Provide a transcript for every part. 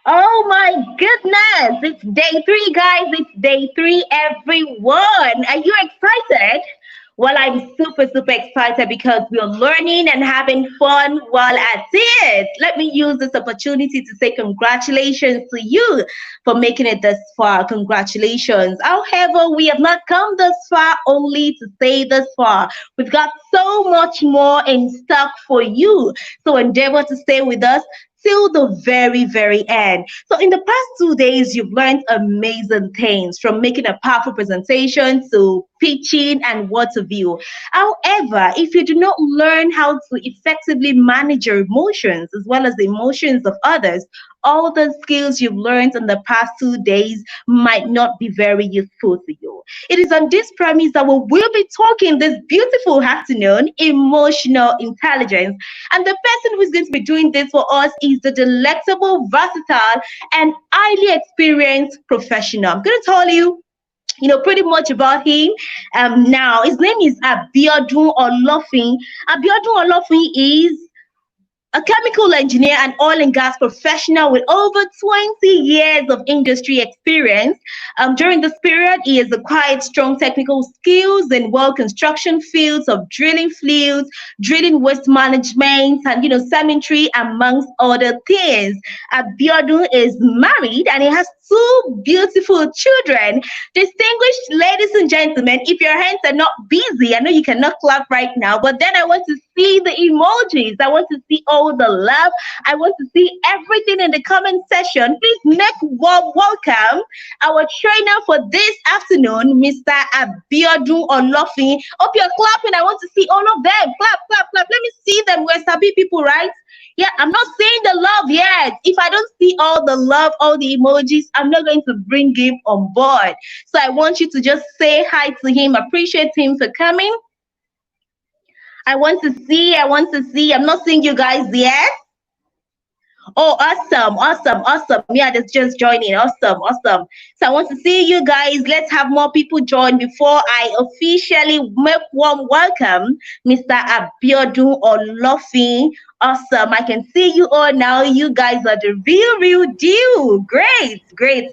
Oh my goodness! It's day three, guys. It's day three, everyone. Are you excited? Well, I'm super excited because we're learning and having fun while at it. Let me use this opportunity to say congratulations to you for making it this far. Congratulations. However, we have not come this far only to stay this far. We've got so much more in stock for you. So endeavor to stay with us till the very end. So, in the past 2 days, you've learned amazing things from making a powerful presentation to pitching and what have you. However, if you do not learn how to effectively manage your emotions as well as the emotions of others, all the skills you've learned in the past 2 days might not be very useful to you. It is on this premise that we will be talking this beautiful afternoon emotional intelligence. And the person who's going to be doing this for us is the delectable, versatile, and highly experienced professional. I'm going to tell you pretty much about him. Now, his name is Abiodun Olofin. Abiodun Olofin is a chemical engineer and oil and gas professional with over 20 years of industry experience. During this period, he has acquired strong technical skills in well construction fields of drilling fluids, drilling waste management, and cemetery, amongst other things. Abiodun is married and he has two beautiful children. Distinguished ladies and gentlemen, if your hands are not busy, I know you cannot clap right now, but then I want to see the emojis. I want to see all the love. I want to see everything in the comment section. Please make warm welcome our trainer for this afternoon, Mr. Abiodun Olofin. Hope you're clapping. I want to see all of them. Clap. Let me see them. We're Sabi people, right? Yeah, I'm not seeing the love yet. If I don't see all the love, all the emojis, I'm not going to bring him on board. So I want you to just say hi to him, appreciate him for coming. I want to see. I'm not seeing you guys yet. Oh, awesome. Yeah, that's just joining. Awesome. So I want to see you guys. Let's have more people join before I officially make warm welcome Mr. Abiodun Olofin. Awesome. I can see you all now. You guys are the real deal. Great. Okay,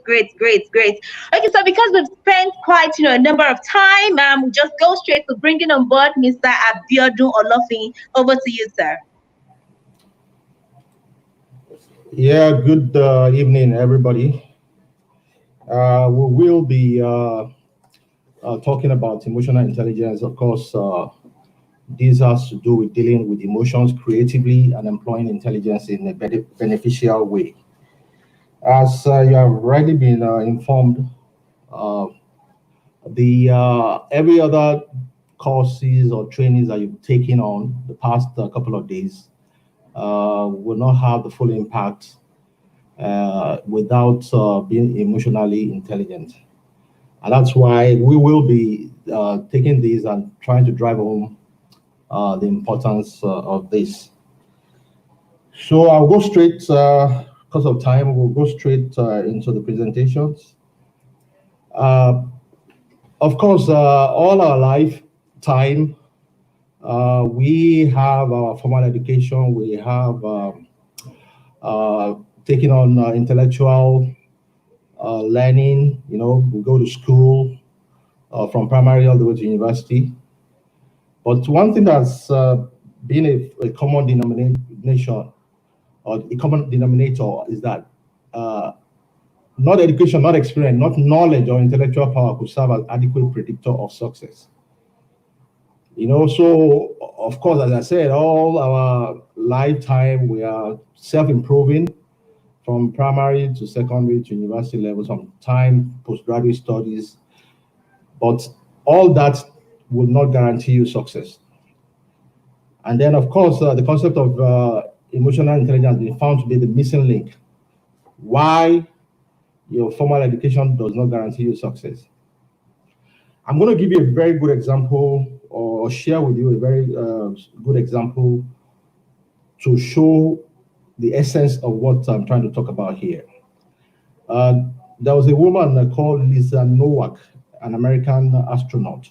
so because we've spent quite a number of time, just go straight to bringing on board Mr. Abiodun Olofin. Over to you, sir. Yeah, good evening, everybody. We will be talking about emotional intelligence. Of course, this has to do with dealing with emotions creatively and employing intelligence in a beneficial way. As you have already been informed, uh, the every other courses or trainings that you've taken on the past couple of days will not have the full impact without being emotionally intelligent. And that's why we will be taking these and trying to drive home the importance of this. So I'll go straight, because of time, we'll go straight into the presentations. Uh, of course, all our lifetime, we have our formal education, we have uh, taking on intellectual learning. We go to school from primary all the way to university. But one thing that's been a common denomination or a common denominator is that uh, not education, not experience, not knowledge or intellectual power could serve as adequate predictor of success. So of course, as I said, all our lifetime we are self-improving from primary to secondary to university level, some time postgraduate studies, but all that will not guarantee you success. And then, of course, the concept of emotional intelligence has been found to be the missing link. Why your formal education does not guarantee you success. I'm going to give you a very good example or share with you a very good example to show the essence of what I'm trying to talk about here. Uh, there was a woman called Lisa Nowak, an American astronaut,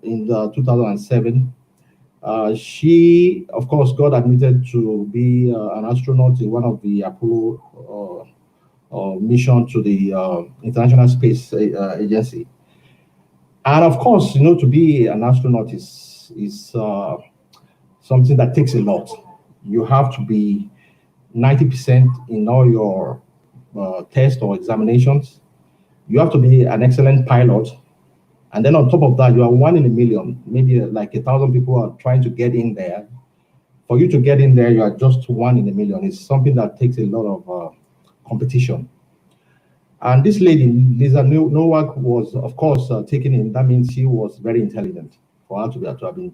in 2007. She, of course, got admitted to be an astronaut in one of the Apollo mission to the International Space Agency. And of course, to be an astronaut is something that takes a lot. You have to be 90% in all your tests or examinations. You have to be an excellent pilot. And then on top of that, you are one in a million, maybe like 1,000 people are trying to get in there. For you to get in there, you are just one in a million. It's something that takes a lot of competition. And this lady, Lisa Nowak, was, of course, taken in. That means she was very intelligent for her to have been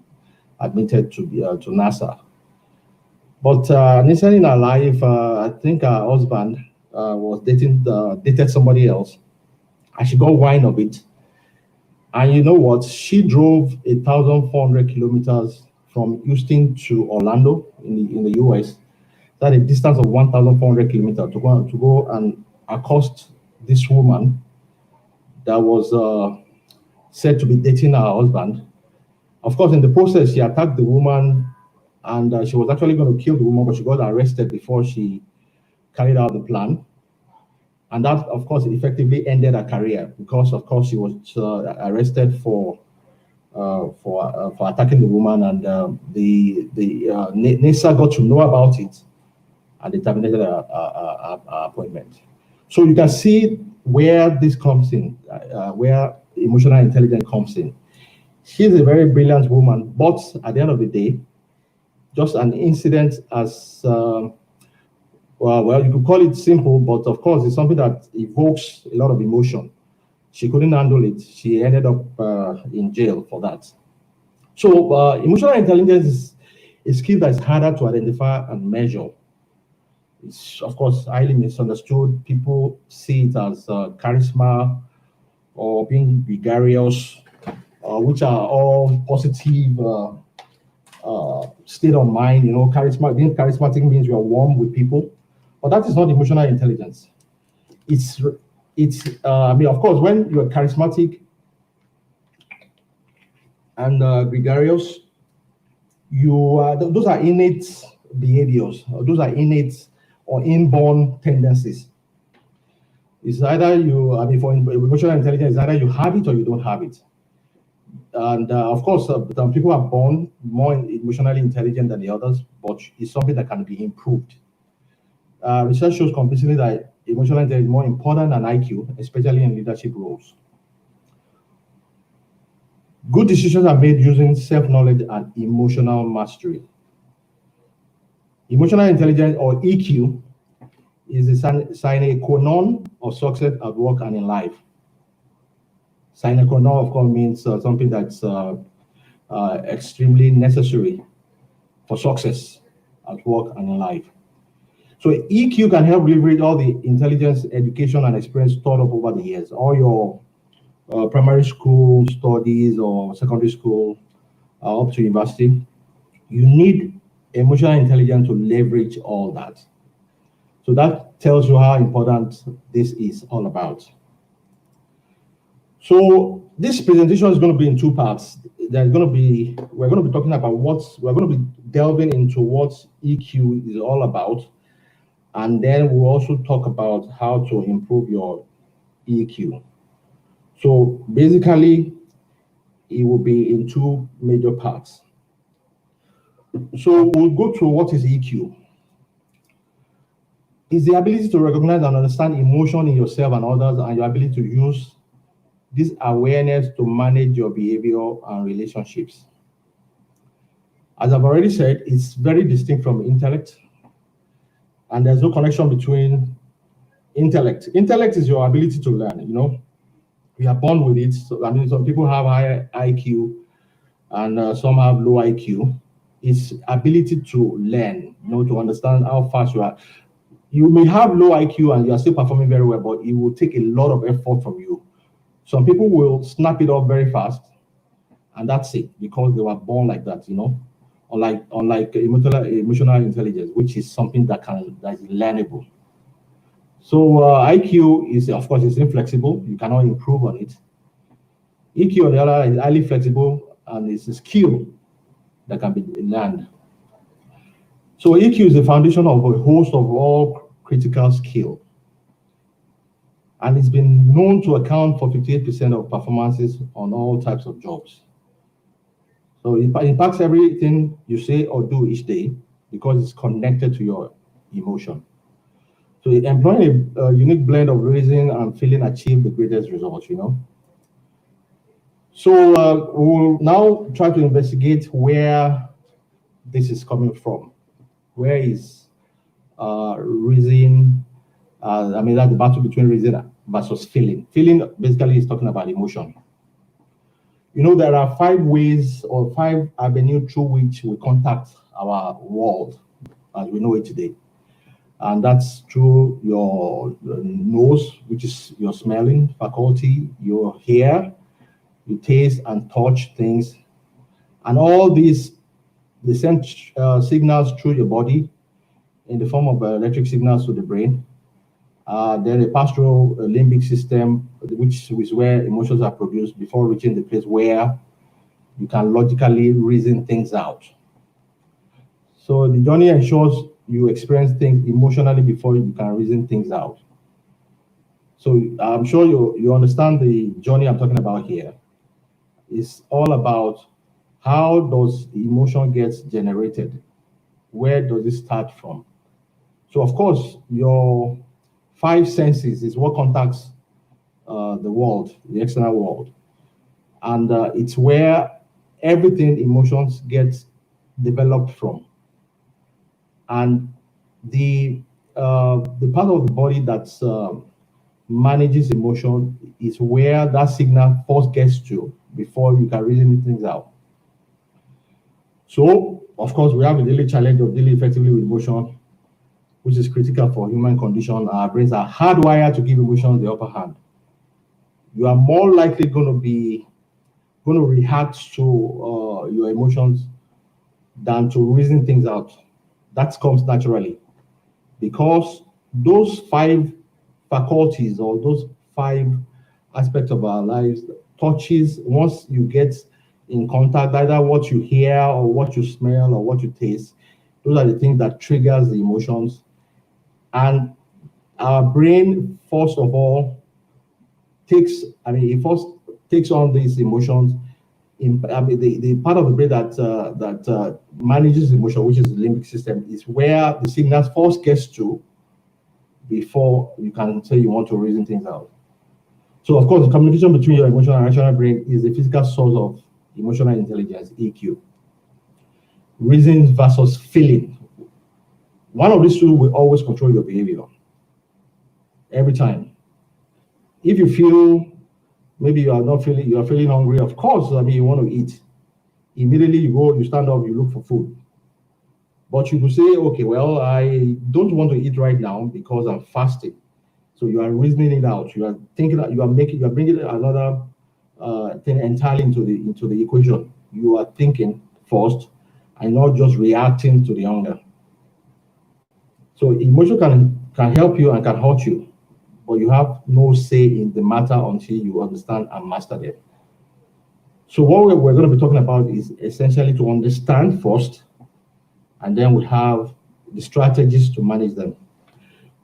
admitted to NASA. But initially in her life, I think her husband was dated somebody else, and she got wind of it. And you know what? She drove 1,400 kilometers from Houston to Orlando in the US. That's a distance of 1,400 kilometers to go and accost this woman that was said to be dating her husband. Of course, in the process, she attacked the woman, and she was actually going to kill the woman, but she got arrested before she carried out the plan. And that, of course, effectively ended her career because, of course, she was arrested for attacking the woman, and the NASA got to know about it, and they terminated her appointment. So you can see where this comes in, where emotional intelligence comes in. She's a very brilliant woman, but at the end of the day, just an incident as well, you could call it simple, but of course, it's something that evokes a lot of emotion. She couldn't handle it. She ended up in jail for that. So, emotional intelligence is a skill that's harder to identify and measure. It's, of course, highly misunderstood. People see it as charisma or being gregarious, which are all positive state of mind. Being charismatic means you are warm with people, but that is not emotional intelligence. It's I mean, of course, when you are charismatic and gregarious, those are innate behaviors. Those are innate or inborn tendencies. It's either for emotional intelligence, it's either you have it or you don't have it. And of course, some people are born more emotionally intelligent than the others, but it's something that can be improved. Research shows convincingly that emotional intelligence is more important than IQ, especially in leadership roles. Good decisions are made using self-knowledge and emotional mastery. Emotional intelligence, or EQ, is a sine qua non of success at work and in life. Sine qua non, of course, means something that's extremely necessary for success at work and in life. So EQ can help leverage all the intelligence, education, and experience stored up over the years. All your primary school studies or secondary school up to university, you need emotional intelligence to leverage all that. So that tells you how important this is all about. So this presentation is going to be in two parts. We're going to be talking about we're going to be delving into what EQ is all about. And then we'll also talk about how to improve your EQ. So basically, it will be in two major parts. So we'll go through what is EQ. It's the ability to recognize and understand emotion in yourself and others, and your ability to use this awareness to manage your behavior and relationships. As I've already said, it's very distinct from intellect, and there's no connection between intellect. Intellect is your ability to learn. We are born with it. So, I mean, some people have high IQ and some have low IQ. It's ability to learn, to understand how fast you are. You may have low IQ and you are still performing very well, but it will take a lot of effort from you. Some people will snap it up very fast, and that's it, because they were born like that, unlike emotional intelligence, which is something that is learnable. So IQ is, of course, it's inflexible. You cannot improve on it. EQ, on the other hand, is highly flexible, and it's a skill that can be learned. So EQ is the foundation of a host of all critical skill, and it's been known to account for 58% of performances on all types of jobs. So it impacts everything you say or do each day because it's connected to your emotion. So employing a unique blend of reason and feeling achieve the greatest results. So we'll now try to investigate where this is coming from. Where is reason? That's the battle between reason versus feeling. Feeling basically is talking about emotion. There are 5 ways or 5 avenues through which we contact our world as we know it today. And that's through your nose, which is your smelling faculty, your hair, you taste and touch things, and all these they send signals through your body in the form of electric signals to the brain. Then they pass through a limbic system, which is where emotions are produced before reaching the place where you can logically reason things out. So the journey ensures you experience things emotionally before you can reason things out. So I'm sure you understand the journey I'm talking about here. It's all about how does emotion gets generated? Where does it start from? So of course, your 5 senses is what contacts the world, the external world. And it's where everything emotions get developed from. And the part of the body that manages emotion is where that signal first gets to before you can reason things out. So, of course, we have a daily challenge of dealing effectively with emotion, which is critical for human condition. Our brains are hardwired to give emotions the upper hand. You are more likely going to react to your emotions than to reason things out. That comes naturally because those 5 faculties or those 5 aspects of our lives touches once you get in contact, either what you hear or what you smell or what you taste. Those are the things that triggers the emotions. And our brain, first of all, it first takes on these emotions. The part of the brain that manages emotion, which is the limbic system, is where the signals first gets to before you can say you want to reason things out. So, of course, the communication between your emotional and rational brain is the physical source of emotional intelligence, EQ. Reason versus feeling. One of these two will always control your behavior. Every time. If you feel maybe you are feeling hungry, of course, you want to eat. Immediately you stand up, you look for food. But you could say, okay, well, I don't want to eat right now because I'm fasting. So you are reasoning it out. You are thinking that you are bringing another thing entirely into the equation. You are thinking first and not just reacting to the hunger. So emotion can help you and can hurt you, but you have no say in the matter until you understand and master it. So what we're going to be talking about is essentially to understand first, and then we have the strategies to manage them.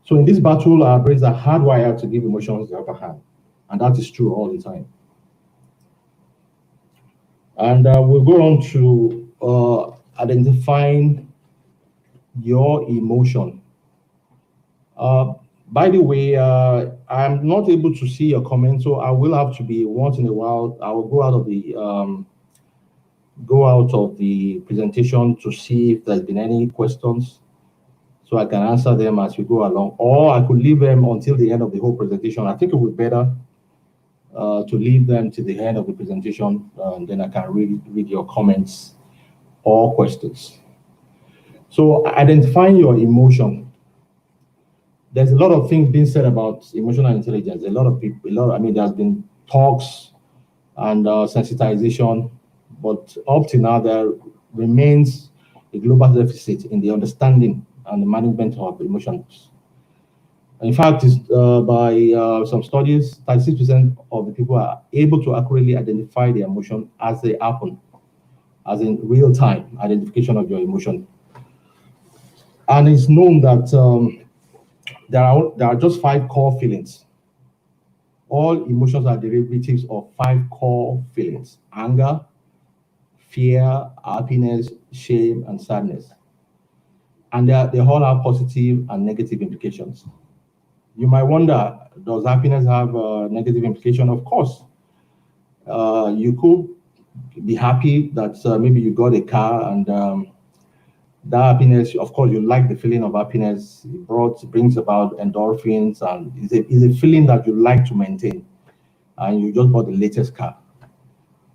So in this battle, our brains are hardwired to give emotions the upper hand, and that is true all the time. And we'll go on to identifying your emotion. By the way, I'm not able to see your comments, so I will have to be once in a while. I will go out of the presentation to see if there's been any questions, so I can answer them as we go along, or I could leave them until the end of the whole presentation. I think it would be better to leave them to the end of the presentation, and then I can read your comments or questions. So identifying your emotion. There's a lot of things being said about emotional intelligence. There's been talks and sensitization, but up to now there remains a global deficit in the understanding and the management of emotions. In fact, by some studies, 36% of the people are able to accurately identify the emotion as they happen. as in real-time identification of your emotion. And it's known that there are just 5 core feelings. All emotions are derivatives of 5 core feelings: anger, fear, happiness, shame, and sadness. And they all have positive and negative implications. You might wonder, does happiness have a negative implication? Of course. You could be happy that maybe you got a car, and that happiness, of course, you like the feeling of happiness. It brings about endorphins, and it's a feeling that you like to maintain. And you just bought the latest car.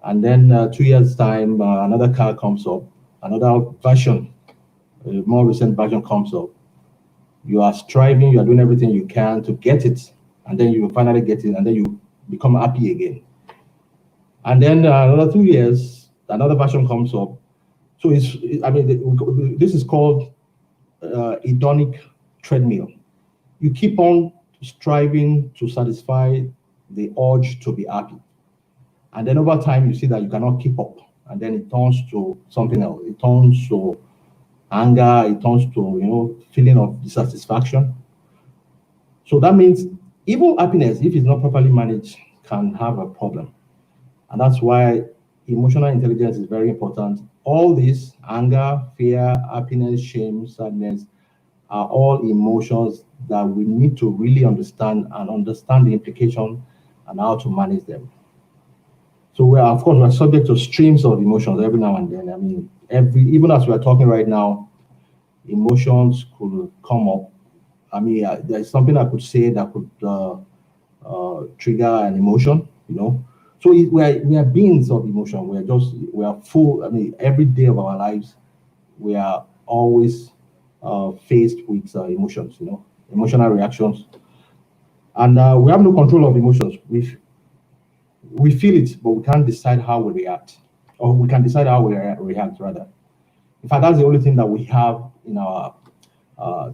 And then 2 years' time, another car comes up, another version, a more recent version comes up. You are striving, you are doing everything you can to get it, and then you finally get it, and then you become happy again. And then another 2 years, another version comes up. So I mean, this is called hedonic treadmill. You keep on striving to satisfy the urge to be happy. And then over time, you see that you cannot keep up. And then it turns to something else. It turns to anger. It turns to, feeling of dissatisfaction. So that means even happiness, if it's not properly managed, can have a problem. And that's why emotional intelligence is very important. All these, anger, fear, happiness, shame, sadness, are all emotions that we need to really understand and understand the implication and how to manage them. So of course, we're subject to streams of emotions every now and then. I mean, even as we're talking right now, emotions could come up. I mean, there's something I could say that could trigger an emotion, So we are beings of emotion. We are full. I mean, every day of our lives, we are always faced with emotions, emotional reactions, and we have no control of emotions. We feel it, but we can't decide how we react, or we can decide how we react rather. In fact, that's the only thing that we have in our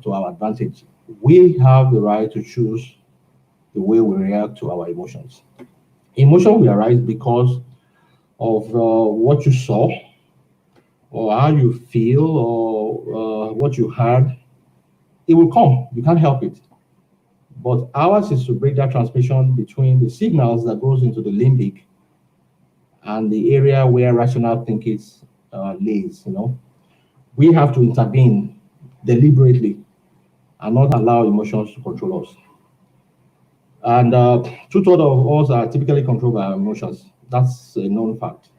to our advantage. We have the right to choose the way we react to our emotions. Emotion will arise because of what you saw, or how you feel, or what you heard. It will come. You can't help it. But ours is to break that transmission between the signals that goes into the limbic and the area where rational thinking lays. We have to intervene deliberately and not allow emotions to control us. And 2/3 of us are typically controlled by our emotions. That's a known fact.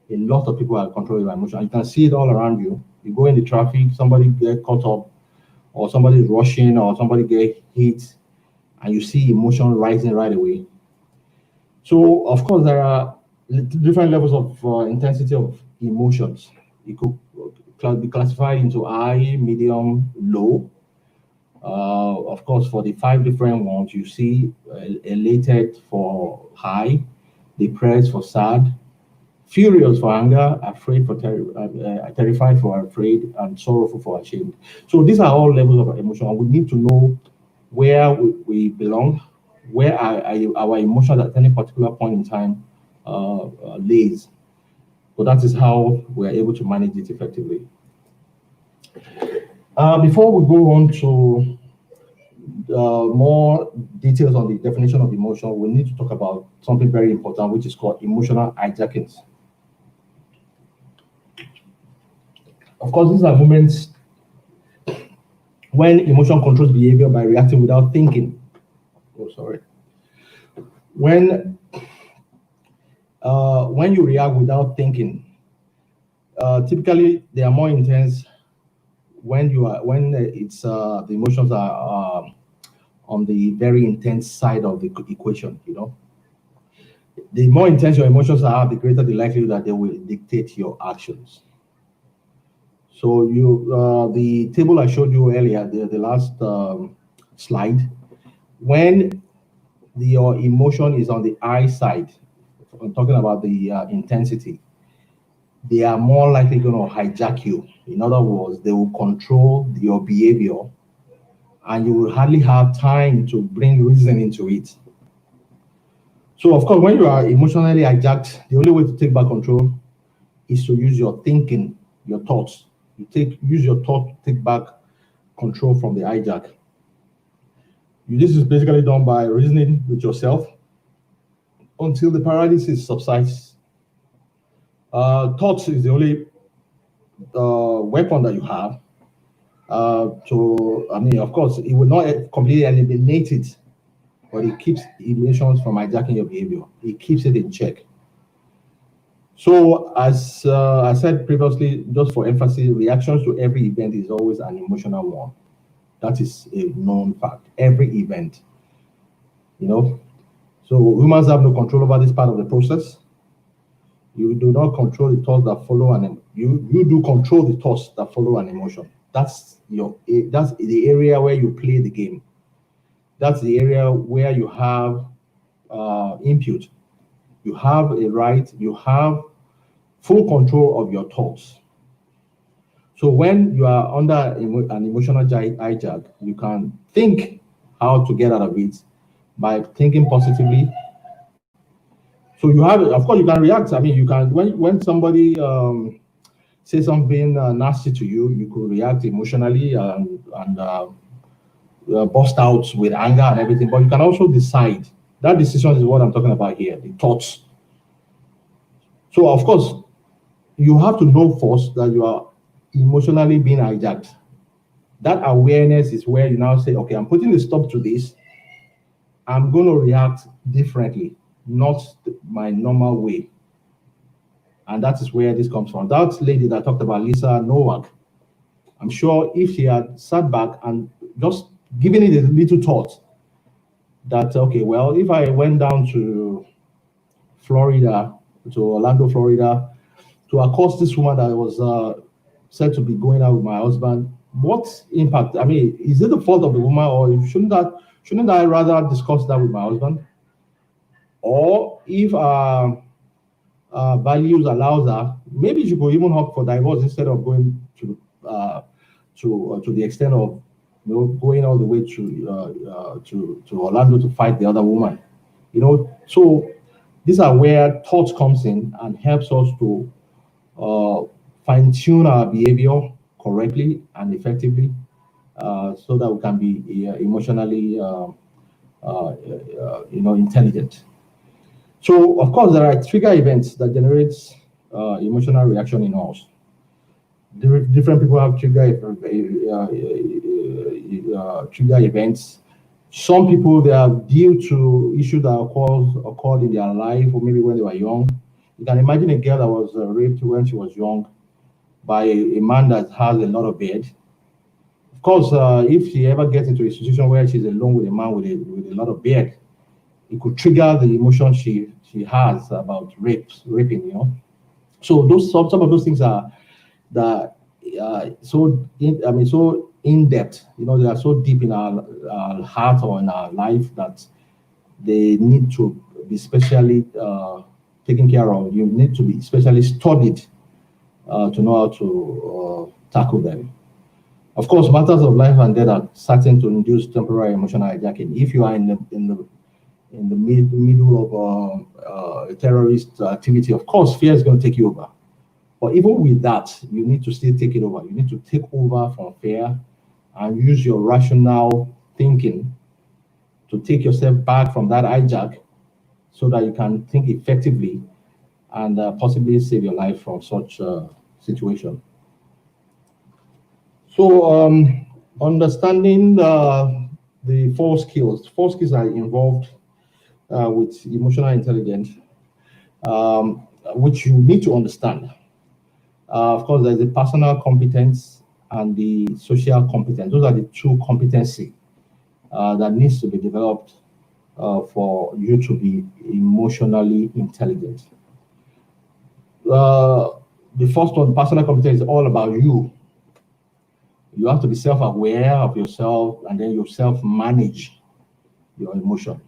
A lot of people are controlled by emotions. You can see it all around you. You go in the traffic, somebody get caught up, or somebody is rushing, or somebody get hit, and you see emotion rising right away. So, of course, there are different levels of intensity of emotions. It could be classified into high, medium, low. Of course, for the 5 different ones, you see elated for high, depressed for sad, furious for anger, afraid for terrified for afraid, and sorrowful for ashamed. So these are all levels of emotion. We need to know where we belong, where our emotions at any particular point in time lays. So that is how we are able to manage it effectively. Before we go on to more details on the definition of emotion, we need to talk about something very important, which is called emotional hijackings. Of course, these are moments when emotion controls behavior by reacting without thinking. Oh, sorry. When you react without thinking, typically they are more intense when it's the emotions are on the very intense side of the equation. The more intense your emotions are, the greater the likelihood that they will dictate your actions. So the table I showed you earlier, the last slide, when your emotion is on the high side, I'm talking about the intensity, they are more likely going to hijack you. In other words, they will control your behavior, and you will hardly have time to bring reason into it. So, of course, when you are emotionally hijacked, the only way to take back control is to use your thinking, your thoughts. Use your thought to take back control from the hijack. This is basically done by reasoning with yourself until the paralysis subsides. Thoughts is the only weapon that you have. Of course, it will not completely eliminate it, but it keeps emotions from hijacking your behavior. It keeps it in check. So, as I said previously, just for emphasis, reactions to every event is always an emotional one. That is a known fact. Every event, So humans have no control over this part of the process. You do not control the thoughts that follow you do control the thoughts that follow an emotion. That's the area where you play the game. That's the area where you have input. You have a right. You have full control of your thoughts. So when you are under an emotional hijack, you can think how to get out of it by thinking positively. So you have, of course, you can react. I mean, you can when somebody say something nasty to you, you could react emotionally and burst out with anger and everything. But you can also decide. That decision is what I'm talking about here, the thoughts. So of course, you have to know first that you are emotionally being hijacked. That awareness is where you now say, okay, I'm putting a stop to this. I'm going to react differently, not my normal way. And that is where this comes from. That lady that talked about, Lisa Nowak, I'm sure if she had sat back and just given it a little thought that, okay, well, if I went down to Florida, to Orlando, Florida, to accost this woman that was said to be going out with my husband, what impact? I mean, is it the fault of the woman, or shouldn't I rather discuss that with my husband? Or if values allows her, maybe she could even opt for divorce instead of going to the extent of going all the way to Orlando to fight the other woman. So these are where thoughts comes in and helps us to fine-tune our behavior correctly and effectively, so that we can be emotionally intelligent. So of course there are trigger events that generates emotional reaction in us. Different people have trigger events. Some people, they are due to issues that occurred in their life, or maybe when they were young. You can imagine a girl that was raped when she was young by a man that has a lot of beard. Of course, if she ever gets into a situation where she's alone with a man with a lot of beard, it could trigger the emotion she has about raping. So some of those things are so in depth. They are so deep in our heart or in our life that they need to be specially taken care of. You need to be specially studied to know how to tackle them. Of course, matters of life and death are certain to induce temporary emotional hijacking. If you are in the middle of a terrorist activity, of course, fear is going to take you over. But even with that, you need to still take it over. You need to take over from fear and use your rational thinking to take yourself back from that hijack so that you can think effectively and possibly save your life from such a situation. So understanding the four skills are involved with emotional intelligence, which you need to understand. Of course, there's the personal competence and the social competence. Those are the two competency that needs to be developed for you to be emotionally intelligent. The first one, personal competence, is all about you. You have to be self-aware of yourself, and then you self-manage your emotion.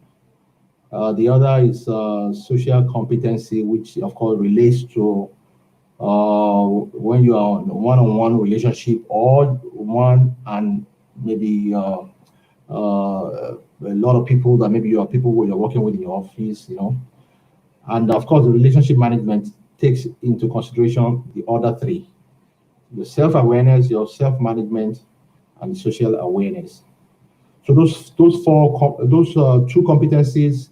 The other is social competency, which of course relates to when you are in a one-on-one relationship, or one and maybe a lot of people that maybe you are people who you're working with in your office, And of course, the relationship management takes into consideration the other three: your self-awareness, your self-management, and social awareness. So those two competencies,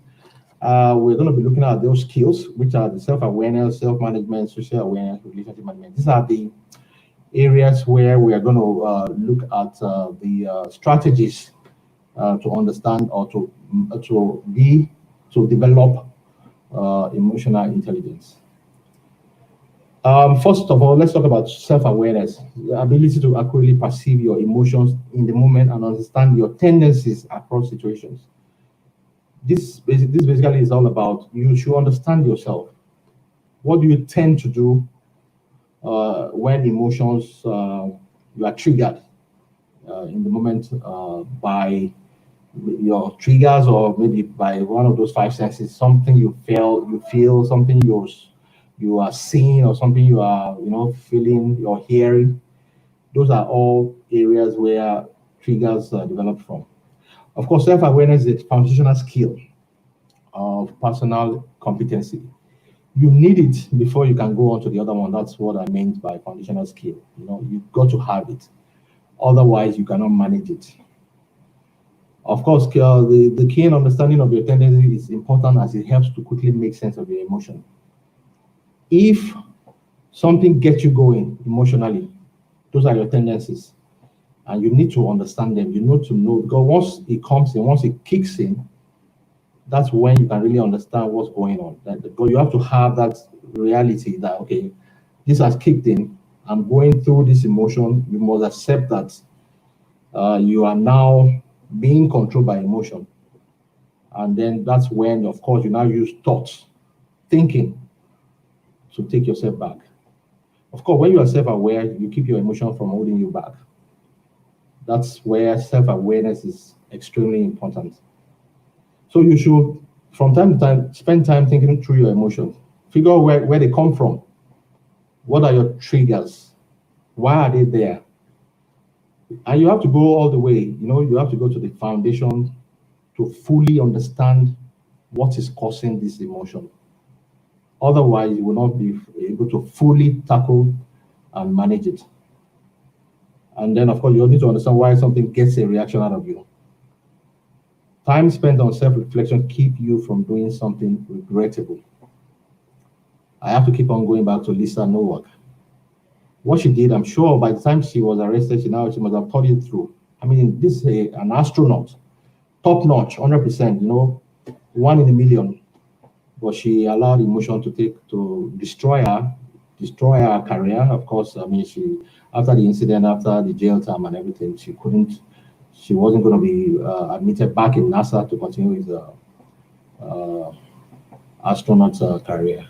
we're going to be looking at those skills, which are the self-awareness, self-management, social awareness, relationship management. These are the areas where we are going to look at the strategies to understand or to develop emotional intelligence. First of all, let's talk about self-awareness, the ability to accurately perceive your emotions in the moment and understand your tendencies across situations. This basically is all about you should understand yourself. What do you tend to do when emotions you are triggered in the moment by your triggers, or maybe by one of those five senses, something you feel, something you are seeing, or something you are feeling, you're hearing. Those are all areas where triggers develop from. Of course, self-awareness is a foundational skill of personal competency. You need it before you can go on to the other one. That's what I meant by foundational skill. You've got to have it. Otherwise, you cannot manage it. Of course, the keen understanding of your tendency is important, as it helps to quickly make sense of your emotion. If something gets you going emotionally, those are your tendencies, and you need to understand them. You need to know, because once it comes in, once it kicks in, that's when you can really understand what's going on. But you have to have that reality that, okay, this has kicked in. I'm going through this emotion. You must accept that you are now being controlled by emotion. And then that's when, of course, you now use thoughts, thinking, to take yourself back. Of course, when you are self-aware, you keep your emotion from holding you back. That's where self-awareness is extremely important. So you should, from time to time, spend time thinking through your emotions. Figure out where they come from. What are your triggers? Why are they there? And you have to go all the way. You have to go to the foundation to fully understand what is causing this emotion. Otherwise, you will not be able to fully tackle and manage it. And then, of course, you need to understand why something gets a reaction out of you. Time spent on self-reflection keep you from doing something regrettable. I have to keep on going back to Lisa Nowak. What she did, I'm sure by the time she was arrested, she must have thought it through. I mean, this is an astronaut, top notch, 100%, one in a million. But she allowed emotion to destroy her career. Of course, I mean, she, after the incident, after the jail time and everything, she wasn't going to be admitted back in NASA to continue with astronaut career.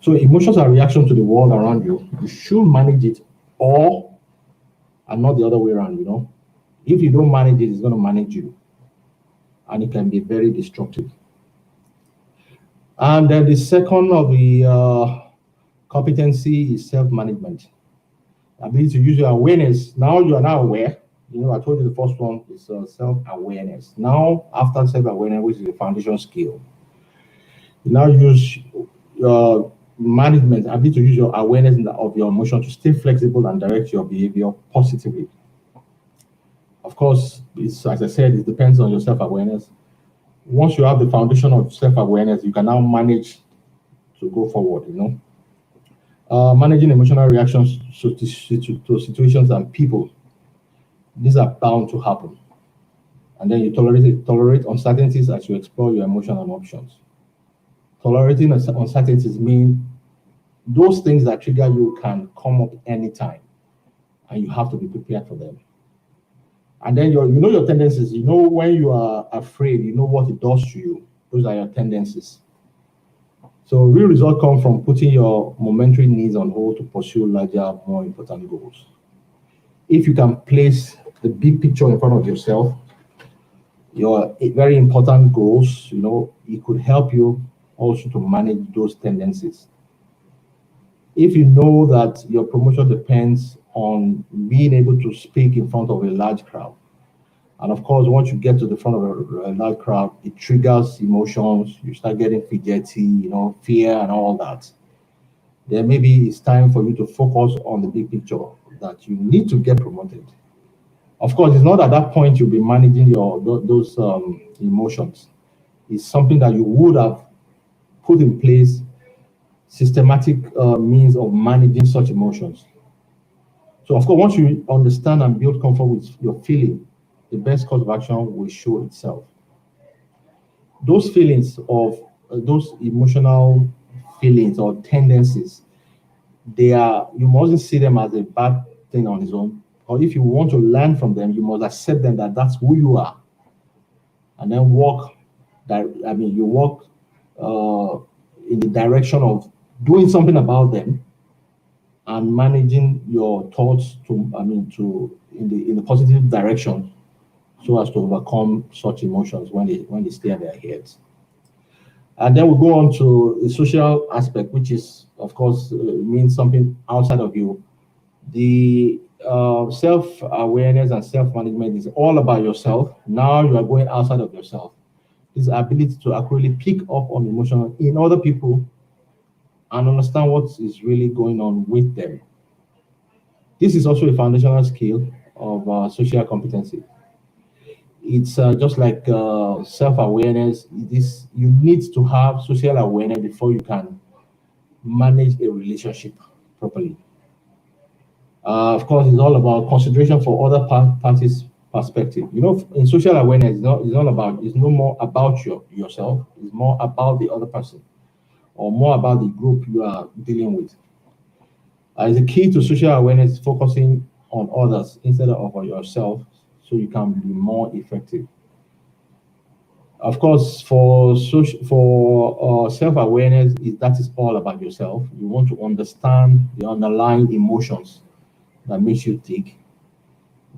So emotions are reaction to the world around you. You should manage it, or and not the other way around. If you don't manage it, it's going to manage you, and it can be very destructive. And then the second of the competency is self-management. Ability to use your awareness. Now you are now aware. I told you the first one is self-awareness. Now, after self-awareness, which is a foundation skill, you now use your management, ability to use your awareness of your emotion to stay flexible and direct your behavior positively. Of course, as I said, it depends on your self-awareness. Once you have the foundation of self-awareness, you can now manage to go forward. Managing emotional reactions to situations and people. These are bound to happen. And then you tolerate uncertainties as you explore your emotional options. Tolerating uncertainties mean those things that trigger you can come up anytime, and you have to be prepared for them. And then your tendencies. When you are afraid, what it does to you. Those are your tendencies. So real results come from putting your momentary needs on hold to pursue larger, more important goals. If you can place the big picture in front of yourself, your very important goals, it could help you also to manage those tendencies. If you know that your promotion depends on being able to speak in front of a large crowd, and of course, once you get to the front of a large crowd, it triggers emotions. You start getting fidgety, fear and all that. then maybe it's time for you to focus on the big picture that you need to get promoted. Of course, it's not at that point you'll be managing those emotions. It's something that you would have put in place systematic means of managing such emotions. So, of course, once you understand and build comfort with your feeling, the best course of action will show itself. Those feelings of those emotional feelings or tendencies, they are you mustn't see them as a bad thing on its own. Or if you want to learn from them, you must accept them that that's who you are, and then walk. That I mean, you walk uh, in the direction of doing something about them and managing your thoughts to I mean to in the positive direction so as to overcome such emotions when they stay at their heads. And then we go on to the social aspect, which is of course means something outside of you. The self-awareness and self-management is all about yourself. Now you are going outside of yourself. This ability to accurately pick up on emotion in other people and understand what is really going on with them. This is also a foundational skill of social competency. It's just like self-awareness. This you need to have social awareness before you can manage a relationship properly. Of course, it's all about consideration for other parties' perspective. You know, in social awareness, it's not about it's no more about yourself. It's more about the other person or more about the group you are dealing with. The key to social awareness is focusing on others instead of on yourself, so you can be more effective. Of course, for self awareness, that is all about yourself. You want to understand the underlying emotions that makes you tick,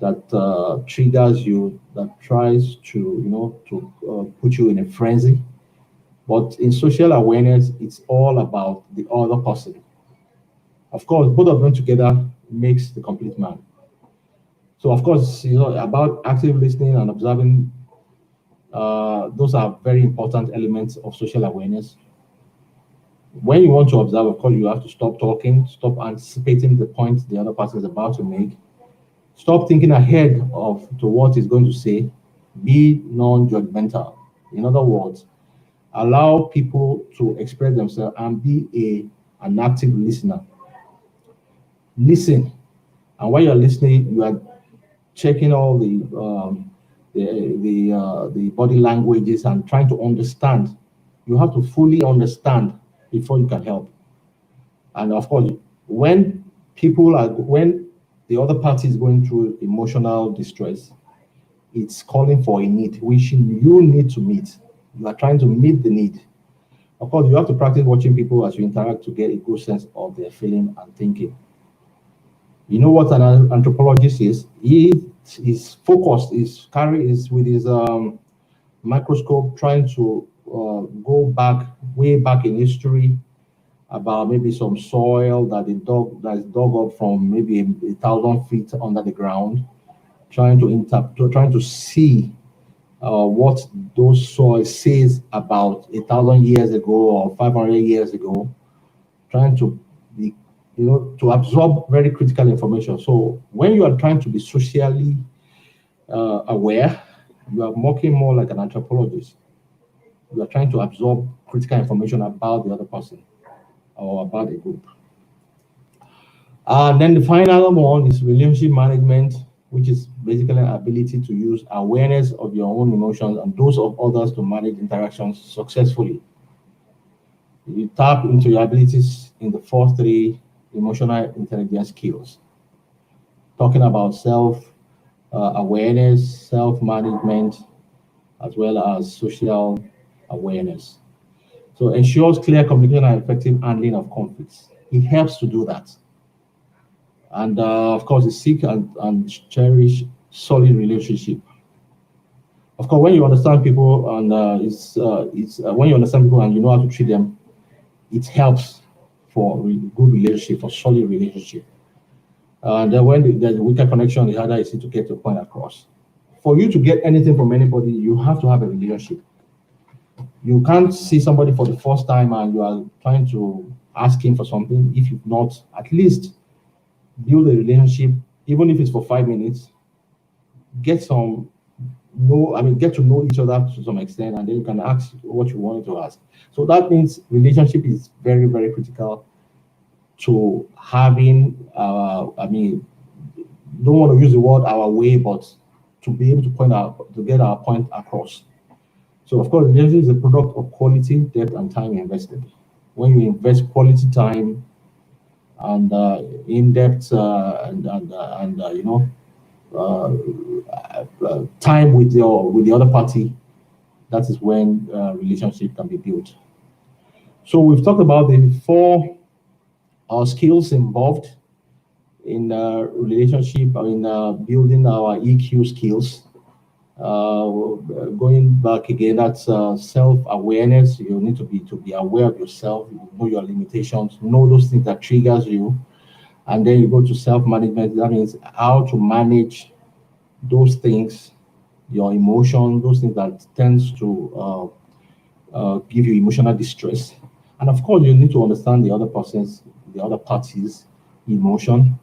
that triggers you, that tries to put you in a frenzy. But in social awareness, it's all about the other person. Of course, both of them together makes the complete man. So of course, about active listening and observing. Those are very important elements of social awareness. When you want to observe, of course, you have to stop talking, stop anticipating the point the other person is about to make, stop thinking ahead of to what he's going to say, be non-judgmental. In other words, allow people to express themselves and be an active listener. Listen, and while you're listening, you are checking all the body languages and trying to understand. You have to fully understand before you can help. And of course, when when the other party is going through emotional distress, it's calling for a need which you need to meet. You are trying to meet the need. Of course, you have to practice watching people as you interact to get a good sense of their feeling and thinking. You know what an anthropologist is? He is focused, is with his microscope trying to go back way back in history about maybe some soil that is dug up from maybe a thousand feet under the ground, trying to see what those soil says about 1,000 years ago or 500 years ago, trying to be to absorb very critical information. So when you are trying to be socially aware, you are working more like an anthropologist. You are trying to absorb critical information about the other person or about a group. And then the final one is relationship management, which is basically an ability to use awareness of your own emotions and those of others to manage interactions successfully. You tap into your abilities in the first three emotional intelligence skills, talking about self awareness, self management, as well as social awareness. So ensures clear communication and effective handling of conflicts. It helps to do that. And of course, it seek and cherish solid relationship. Of course, when you understand people and it's when you understand people and you know how to treat them, it helps for good relationship, for solid relationship. And then when there's a weaker connection, the harder it is to get your point across. For you to get anything from anybody, you have to have a relationship. You can't see somebody for the first time and you are trying to asking for something. If you've not, at least build a relationship, even if it's for 5 minutes. Get some get to know each other to some extent, and then you can ask what you wanted to ask. So that means relationship is very, very critical to having. Don't want to use the word our way, but to be able to get our point across. So of course, relationship is a product of quality, depth, and time invested. When you invest quality time and in depth uh, time with the other party, that is when relationship can be built. So we've talked about the four skills involved in relationship, in building our EQ skills. Going back again, that's self-awareness. You need to be aware of yourself, know your limitations, know those things that triggers you, and then you go to self-management. That means how to manage those things, your emotion, those things that tends to give you emotional distress. And of course, you need to understand the other party's emotion.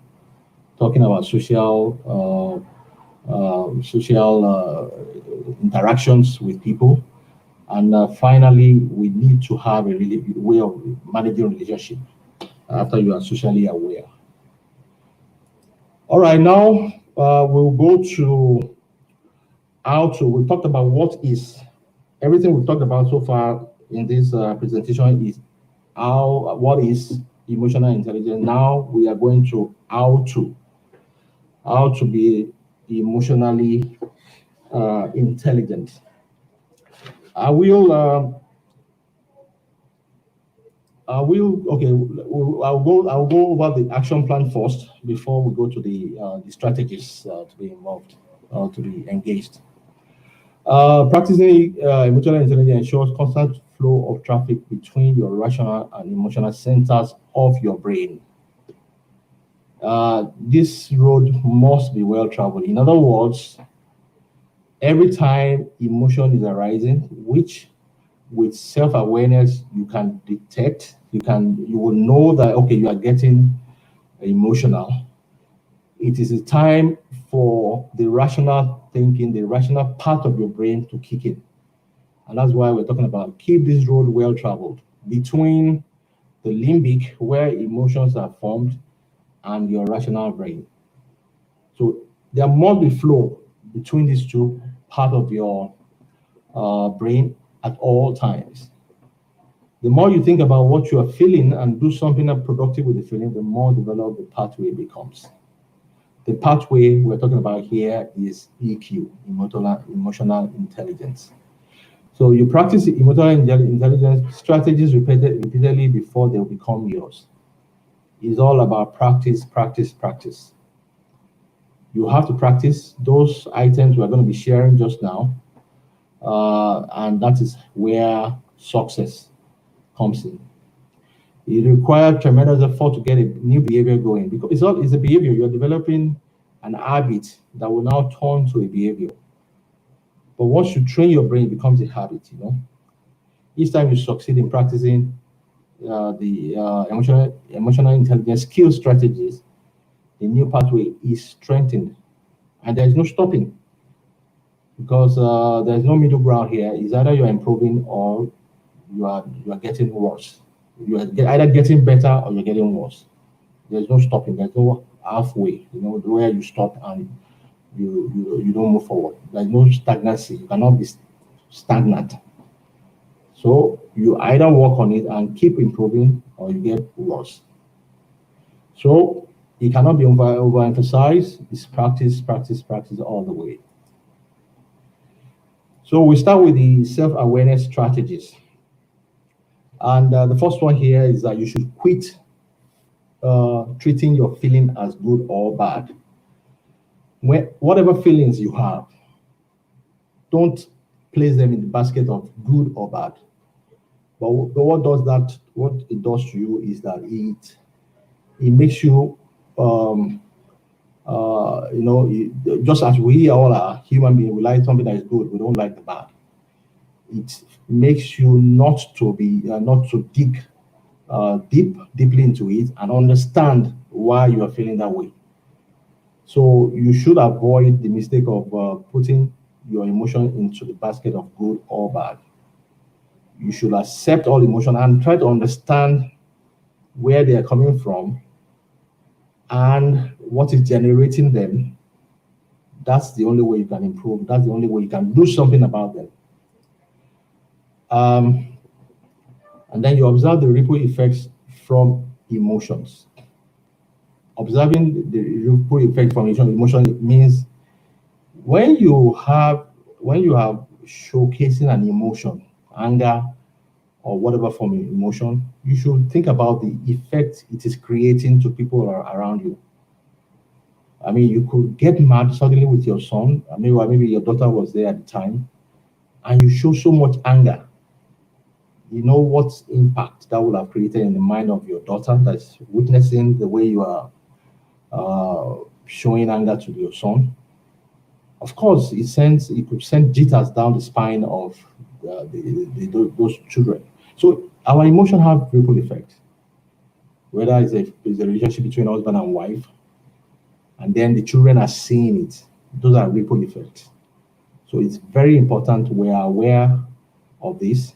Talking about social interactions with people. And finally, we need to have a really way of managing relationship after you are socially aware. All right, now we'll go to we talked about everything we've talked about so far in this presentation is what is emotional intelligence. Now we are going to how to be emotionally intelligent. I will. Okay. I'll go over the action plan first before we go to the strategies to be involved, to be engaged. Practicing emotional intelligence ensures constant flow of traffic between your rational and emotional centers of your brain. This road must be well traveled. In other words, every time emotion is arising, which with self-awareness you can detect, you will know that okay, you are getting emotional. It is a time for the rational thinking, the rational part of your brain to kick in. And that's why we're talking about keep this road well traveled between the limbic, where emotions are formed, and your rational brain. So there must be flow between these two part of your brain at all times. The more you think about what you are feeling and do something productive with the feeling, the more developed the pathway becomes. The pathway we're talking about here is EQ, emotional intelligence. So you practice emotional intelligence strategies repeatedly before they'll become yours. It's all about practice, practice, practice. You have to practice those items we're going to be sharing just now, and that is where success comes in. It requires tremendous effort to get a new behavior going because it's a behavior. You're developing an habit that will now turn to a behavior. But once you train your brain, it becomes a habit. Each time you succeed in practicing the emotional intelligence skill strategies, the new pathway is strengthened, and there is no stopping because there is no middle ground here. It's either you are improving or you are getting worse. You are either getting better or you're getting worse. There's no stopping. There's no halfway. Where you stop and you don't move forward. There's no stagnancy. You cannot be stagnant. So you either work on it and keep improving, or you get worse. So it cannot be overemphasized. It's practice, practice, practice all the way. So we start with the self-awareness strategies. And the first one here is that you should quit treating your feeling as good or bad. Whatever feelings you have, don't place them in the basket of good or bad. But what it does to you is that it makes you, just as we all are human beings, we like something that is good, we don't like the bad. It makes you not to dig deeply into it and understand why you are feeling that way. So you should avoid the mistake of putting your emotion into the basket of good or bad. You should accept all emotion and try to understand where they are coming from and what is generating them. That's the only way you can improve. That's the only way you can do something about them. Um, and then you observe the ripple effects from emotions. Observing the ripple effect from emotion means when you have when you have showcasing an emotion, anger or whatever form of emotion, you should think about the effect it is creating to people around you. I mean, you could get mad suddenly with your son. I mean, or maybe your daughter was there at the time, and you show so much anger. You know what impact that would have created in the mind of your daughter that's witnessing the way you are showing anger to your son. Of course, it could send jitters down the spine of those children. So our emotion have ripple effect, whether it's a relationship between husband and wife, and then the children are seeing it. Those are ripple effects. So it's very important we are aware of this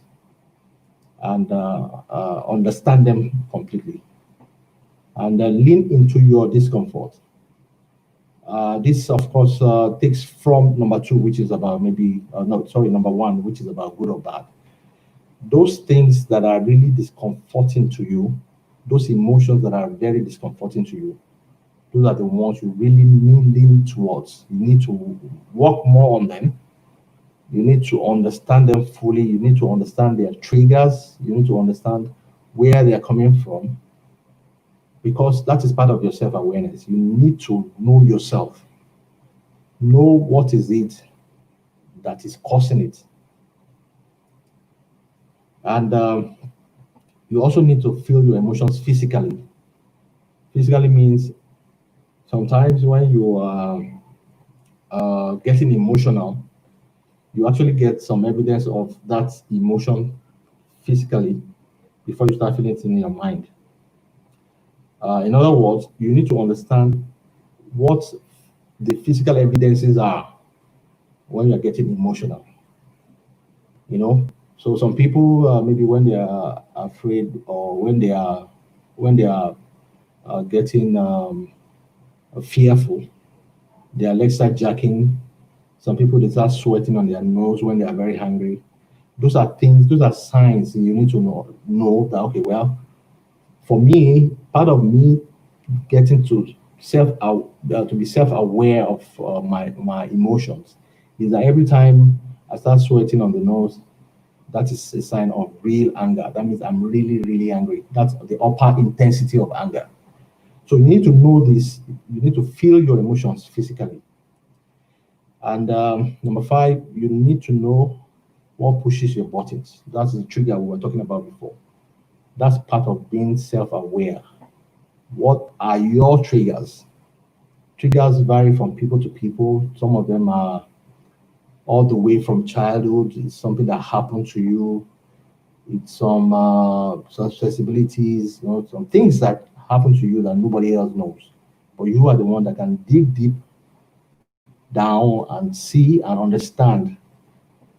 and understand them completely, and lean into your discomfort. This, of course, takes from number two, which is about maybe, no, sorry, number one, which is about good or bad. Those things that are really discomforting to you, those emotions that are very discomforting to you, those are the ones you really lean towards. You need to work more on them. You need to understand them fully. You need to understand their triggers. You need to understand where they are coming from because that is part of your self awareness. You need to know yourself, know what is it that is causing it. And you also need to feel your emotions physically. Physically means sometimes when you are getting emotional, you actually get some evidence of that emotion physically before you start feeling it in your mind. In other words, you need to understand what the physical evidences are when you're getting emotional. You know, so some people maybe when they are afraid or when they are getting fearful, their legs start jacking. Some people they start sweating on their nose when they are very hungry. Those are things. Those are signs you need to know that okay, well, for me, part of me getting to to be self-aware of my emotions is that every time I start sweating on the nose, that is a sign of real anger. That means I'm really, really angry. That's the upper intensity of anger. So you need to know this. You need to feel your emotions physically. And number five, you need to know what pushes your buttons. That's the trigger we were talking about before. That's part of being self-aware. What are your triggers? Triggers vary from people to people. Some of them are all the way from childhood. It's something that happened to you. It's some sensibilities, some things that happen to you that nobody else knows. But you are the one that can dig deep down and see and understand.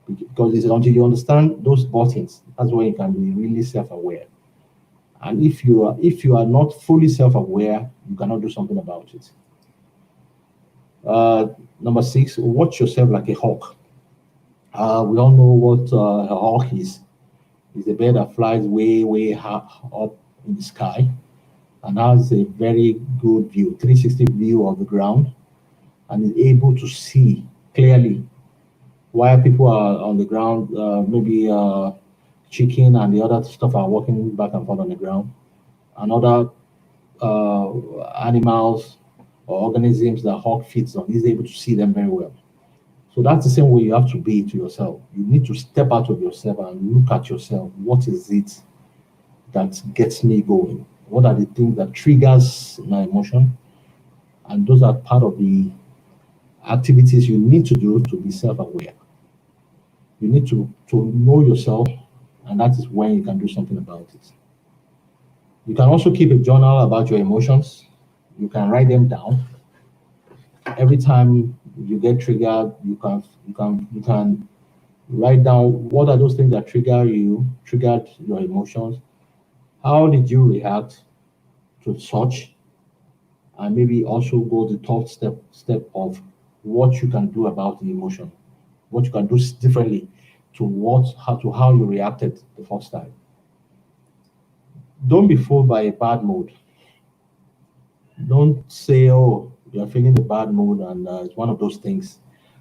Because it's until you understand those buttons, that's when you can be really self-aware. And if you are not fully self-aware, you cannot do something about it. Number six, watch yourself like a hawk. We all know what a hawk is. It's a bird that flies way, way up in the sky and has a very good view, 360 view of the ground, and is able to see clearly while people are on the ground, maybe chicken and the other stuff are walking back and forth on the ground, and other animals or organisms that hawk feeds on, is able to see them very well. So that's the same way you have to be to yourself. You need to step out of yourself and look at yourself. What is it that gets me going? What are the things that triggers my emotion? And those are part of the activities you need to do to be self-aware. You need to know yourself, and that is when you can do something about it. You can also keep a journal about your emotions. You can write them down. Every time you get triggered, you can write down what are those things that triggered your emotions. How did you react to such? And maybe also go the third step of what you can do about the emotion, what you can do differently to how you reacted the first time. Don't be fooled by a bad mood. Don't say, oh, you're feeling a bad mood and it's one of those things,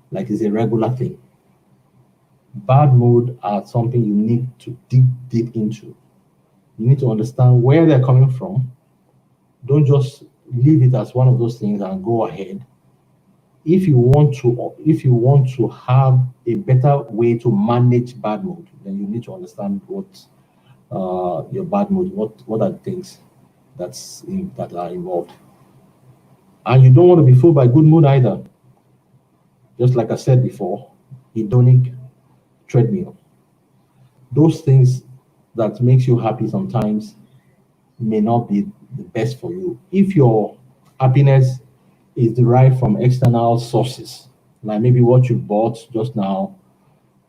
like it's a regular thing. Bad mood are something you need to dig deep into. You need to understand where they're coming from. Don't just leave it as one of those things and go ahead. If you want to have a better way to manage bad mood, then you need to understand what your bad mood, what are the things that are involved. And you don't want to be fooled by good mood either. Just like I said before, hedonic treadmill. Those things that makes you happy sometimes may not be the best for you. If your happiness is derived from external sources, like maybe what you bought just now,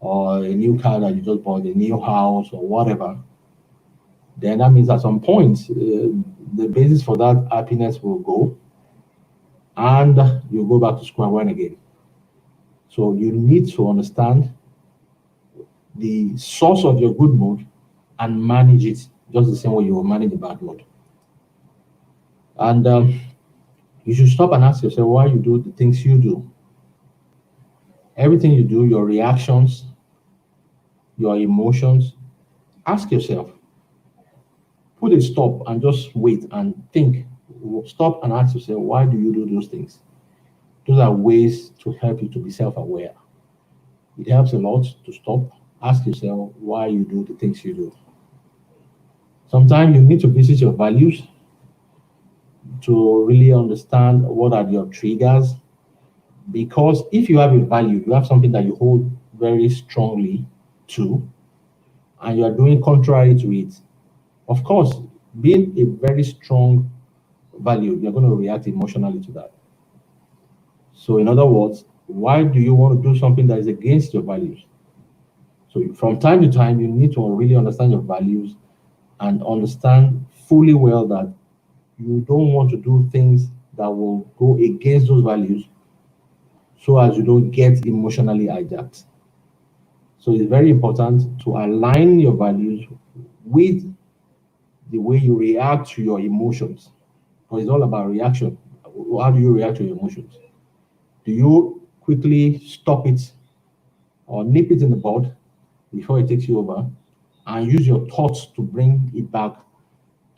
or a new car that you just bought, a new house, or whatever, then that means at some point the basis for that happiness will go, and you go back to square one again. So you need to understand the source of your good mood and manage it just the same way you will manage the bad mood. And you should stop and ask yourself why you do the things you do. Everything you do, your reactions, your emotions, ask yourself, put a stop and just wait and think. Stop and ask yourself, why do you do those things? Those are ways to help you to be self aware. It helps a lot to stop, ask yourself why you do the things you do. Sometimes you need to visit your values to really understand what are your triggers. Because if you have a value, you have something that you hold very strongly to, and you are doing contrary to it, of course, being a very strong value, you're going to react emotionally to that. So, in other words, why do you want to do something that is against your values? So, from time to time, you need to really understand your values and understand fully well that you don't want to do things that will go against those values so as you don't get emotionally hijacked. So it's very important to align your values with the way you react to your emotions. Because it's all about reaction. How do you react to your emotions? Do you quickly stop it or nip it in the bud before it takes you over and use your thoughts to bring it back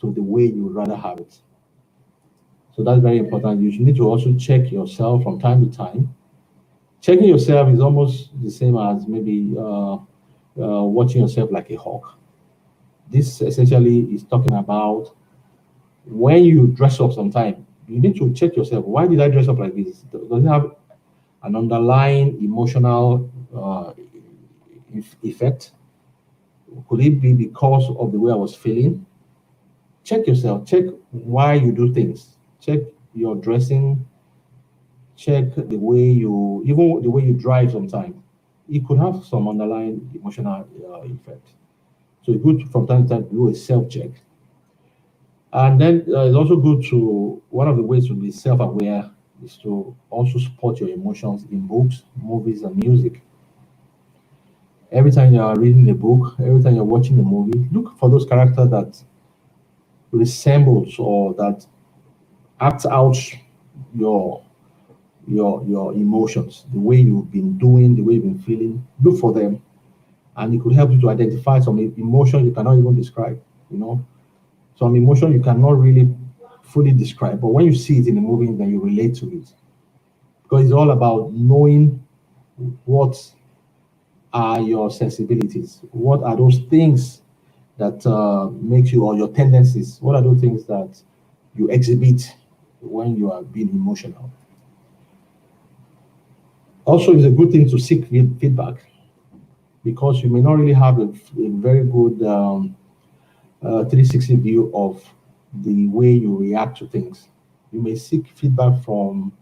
to the way you would rather have it? So that's very important. You need to also check yourself from time to time. Checking yourself is almost the same as maybe watching yourself like a hawk. This essentially is talking about when you dress up sometime, you need to check yourself. Why did I dress up like this? Does it have an underlying emotional effect? Could it be because of the way I was feeling? Check yourself. Check why you do things. Check your dressing. Check the way even the way you drive sometimes. It could have some underlying emotional effect. So it's good from time to time to do a self check. And then it's also good to, one of the ways to be self aware is to also support your emotions in books, movies, and music. Every time you are reading a book, every time you're watching a movie, look for those characters that resembles or that acts out your your emotions, the way you've been doing, the way you've been feeling. Look for them, and it could help you to identify some emotions you cannot even describe. You know, some emotion you cannot really fully describe, but when you see it in the movie, then you relate to it because it's all about knowing what are your sensibilities, what are those things that makes you, or your tendencies, what are those things that you exhibit when you are being emotional. Also, it's a good thing to seek feedback because you may not really have a very good 360 view of the way you react to things. You may seek feedback from,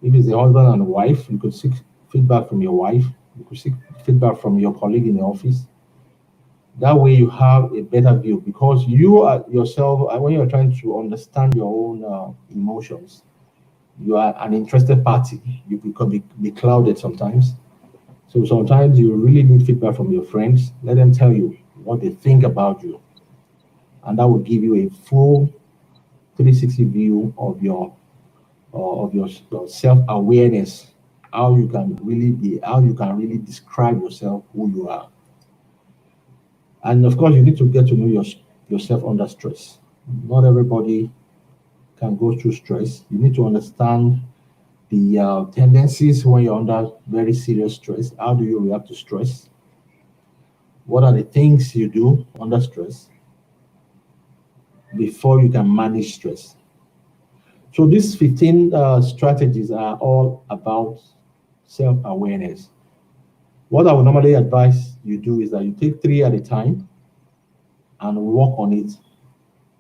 if it's a husband and a wife, you could seek feedback from your wife. You could seek feedback from your colleague in the office. That way you have a better view, because you are yourself, when you're trying to understand your own emotions, you are an interested party. You could be clouded sometimes. So sometimes you really need feedback from your friends. Let them tell you what they think about you, and that will give you a full 360 view of your self-awareness, how you can really describe yourself, who you are. And of course, you need to get to know yourself under stress. Not everybody can go through stress. You need to understand the tendencies when you're under very serious stress. How do you react to stress? What are the things you do under stress before you can manage stress? So these 15 strategies are all about self-awareness. What I would normally advise you do is that you take three at a time and work on it,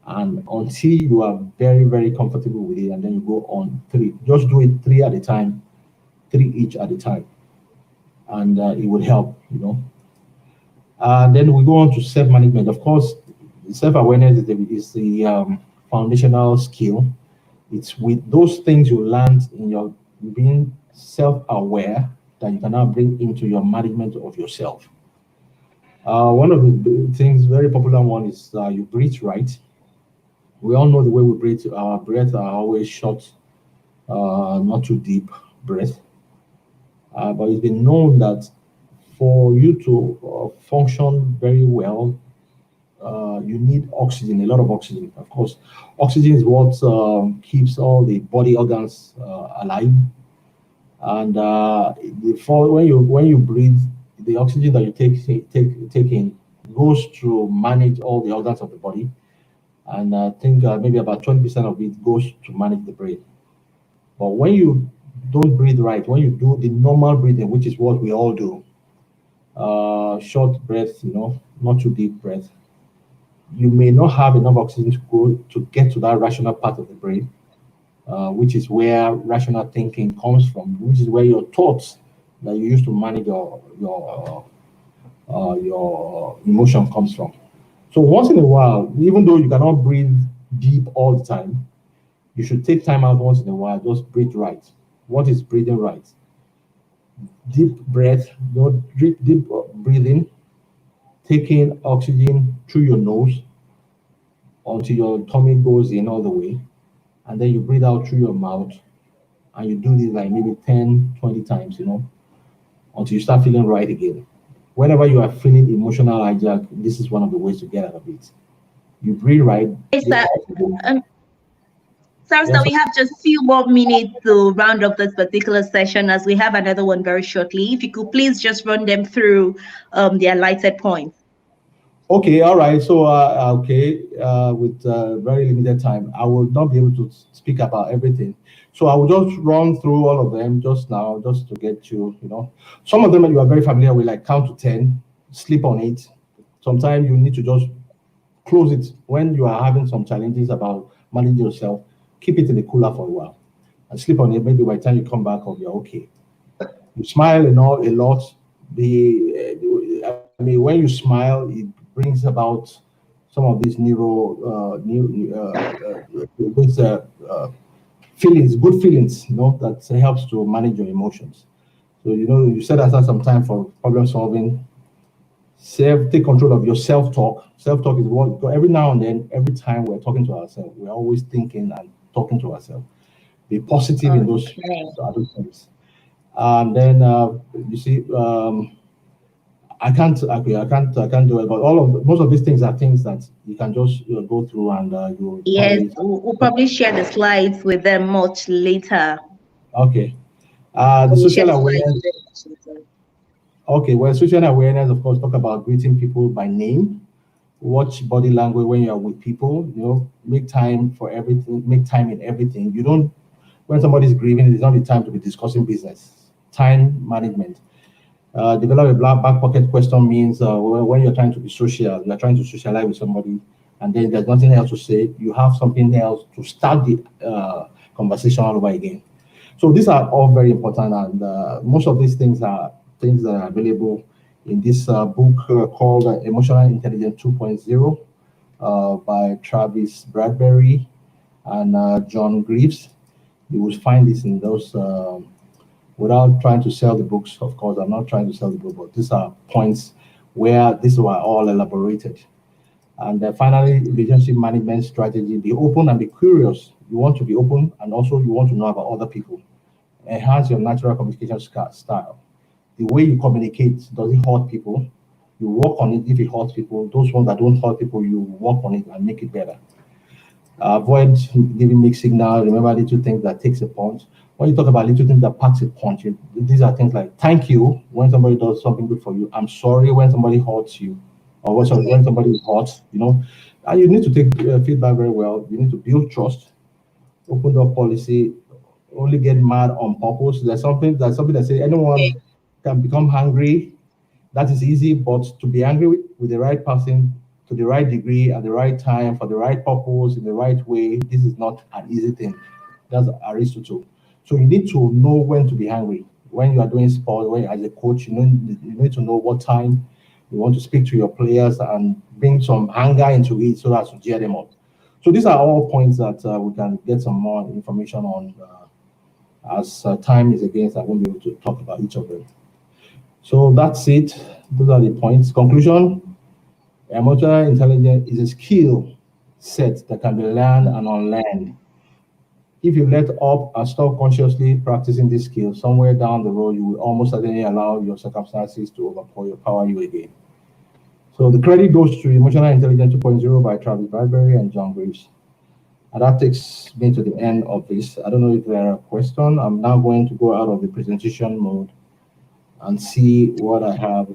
and until you are very, very comfortable with it, and then you go on three. Just do it three at a time, three each at a time, and it will help. And then we go on to self-management. Of course, self-awareness is the foundational skill. It's with those things you learned in your being self-aware that you can now bring into your management of yourself. One of the things, very popular one, is you breathe right. We all know the way we breathe. Our breath are always short, not too deep breath. But it's been known that for you to function very well, you need oxygen, a lot of oxygen. Of course, oxygen is what keeps all the body organs alive. And when you breathe, the oxygen that you take in goes to manage all the organs of the body, and I think maybe about 20% of it goes to manage the brain. But when you don't breathe right, when you do the normal breathing, which is what we all do, short breath, not too deep breath, you may not have enough oxygen to go to get to that rational part of the brain, which is where rational thinking comes from, which is where your thoughts that you use to manage your emotion comes from. So once in a while, even though you cannot breathe deep all the time, you should take time out once in a while, just breathe right. What is breathing right? Deep breath, deep breathing, taking oxygen through your nose until your tummy goes in all the way, and then you breathe out through your mouth, and you do this like maybe 10, 20 times, until you start feeling right again. Whenever you are feeling emotional hijack, this is one of the ways to get out of it. You breathe right. Yes, The sir. oxygen. Um, Sorry, Yes, so we have just few more minutes to round up this particular session, as we have another one very shortly. If you could please just run them through the highlighted points. okay, all right. So, okay, with very limited time, I will not be able to speak about everything. So, I will just run through all of them just now, just to get you. Some of them you are very familiar with, like count to 10, sleep on it. Sometimes you need to just close it when you are having some challenges about managing yourself. Keep it in the cooler for a while and sleep on it. Maybe by the time you come back, you're okay. You smile a lot. I mean, when you smile, it brings about some of these these feelings, good feelings, that helps to manage your emotions. So you set aside some time for problem solving. Take control of your self-talk. Self-talk is what every now and then, every time we're talking to ourselves, we're always thinking and talking to ourselves. Be positive in those Okay. other things. And then you see, I can't do it. But most of these things are things that you can just go through, and you Yes, probably we'll probably share the slides with them much later. okay. The We'll share social the slides with awareness. them much later. Okay, well, social awareness, of course, talk about greeting people by name. Watch body language when you are with people. Make time for everything. Make time in everything. You don't. When somebody is grieving, it's not the time to be discussing business. Time management. Develop a black back pocket question means when you're trying to be social, you're trying to socialize with somebody, and then there's nothing else to say, you have something else to start the conversation all over again. So these are all very important, and most of these things are things that are available in this book called Emotional Intelligence 2.0 by Travis Bradbury and John Greaves. You will find this in those, without trying to sell the books, of course, I'm not trying to sell the book, but these are points where these were all elaborated. And finally, relationship management strategy, be open and be curious. You want to be open, and also you want to know about other people. Enhance your natural communication style. The way you communicate, does it hurt people? You work on it if it hurts people. Those ones that don't hurt people, you work on it and make it better. Avoid giving mixed signal. Remember little things that takes a punch. When you talk about little things that packs a punch, these are things like thank you when somebody does something good for you. I'm sorry when somebody hurts you, or when somebody is hurt. And you need to take feedback very well. You need to build trust. Open door policy. Only get mad on purpose. There's something that says anyone can become hungry. That is easy, but to be angry with the right person, to the right degree, at the right time, for the right purpose, in the right way, this is not an easy thing. That's Aristotle. So you need to know when to be angry. When you are doing sports, when as a coach, you need to know what time you want to speak to your players and bring some anger into it so as to cheer them up. So these are all points that we can get some more information on. As time is against, I won't be able to talk about each of them. So that's it. Those are the points. Conclusion: emotional intelligence is a skill set that can be learned and unlearned. If you let up and stop consciously practicing this skill, somewhere down the road, you will almost certainly allow your circumstances to overpower you again. So the credit goes to Emotional Intelligence 2.0 by Travis Bradbury and John Greaves. And that takes me to the end of this. I don't know if there are questions. I'm now going to go out of the presentation mode and see what I have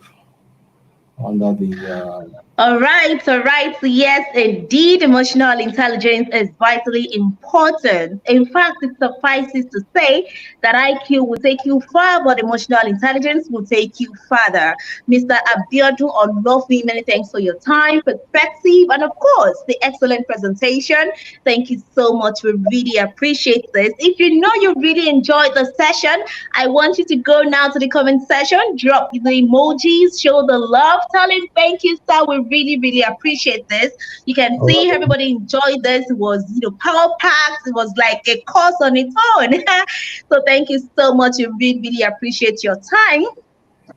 under the All right. So yes, indeed, emotional intelligence is vitally important. In fact, it suffices to say that IQ will take you far, but emotional intelligence will take you further. Mr. Abiodun Olofin, many thanks for your time, perspective, and of course, the excellent presentation. Thank you so much. We really appreciate this. If you know you really enjoyed the session, I want you to go now to the comment section, drop the emojis, show the love, tell him thank you, sir. We really appreciate this. You can see everybody enjoyed this. It was power packed. It was like a course on its own. So thank you so much. We really appreciate your time.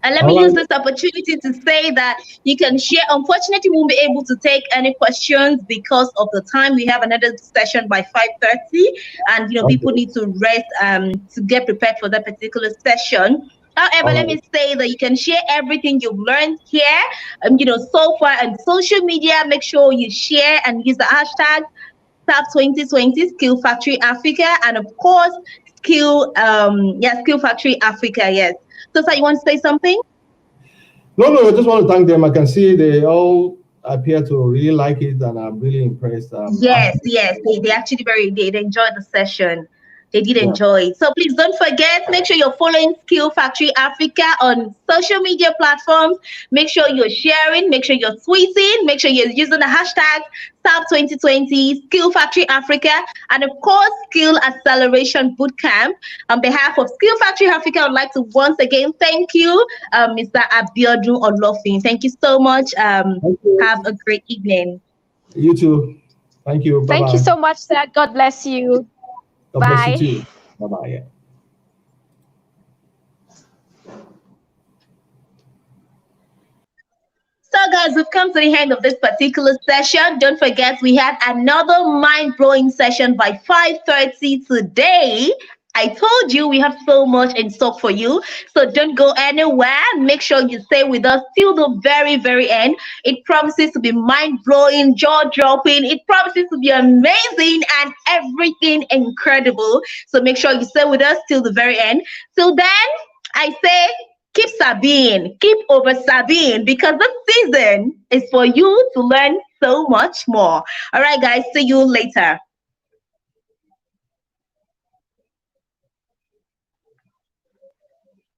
And let me use this opportunity to say that you can share. Unfortunately, we won't be able to take any questions because of the time. We have another session by 5:30, and people need to rest to get prepared for that particular session. However, let me say that you can share everything you've learned here, so far on social media. Make sure you share and use the hashtag SAP2020 Skill Factory Africa, and of course, Skill Factory Africa. Yes. So, sir, you want to say something? No, I just want to thank them. I can see they all appear to really like it, and I'm really impressed. Yes, they actually they enjoyed the session. They did enjoy it. So please don't forget, make sure you're following Skill Factory Africa on social media platforms. Make sure you're sharing, make sure you're tweeting, make sure you're using the hashtag SAP2020 Skill Factory Africa, and of course, Skill Acceleration Bootcamp. On behalf of Skill Factory Africa, I'd like to once again thank you, Mr. Abiodun Olofin. Thank you so much. Have a great evening. You too. Thank you. Bye-bye. Thank you so much, sir. God bless you. God bless you too. Bye-bye. Yeah. So guys, we've come to the end of this particular session. Don't forget, we had another mind-blowing session by 5:30 today. I told you we have so much in stock for you. So don't go anywhere. Make sure you stay with us till the very end. It promises to be mind-blowing, jaw-dropping. It promises to be amazing and everything incredible. So make sure you stay with us till the very end. Till then, I say, keep sabiing, keep over sabiing, because this season is for you to learn so much more. All right, guys, see you later.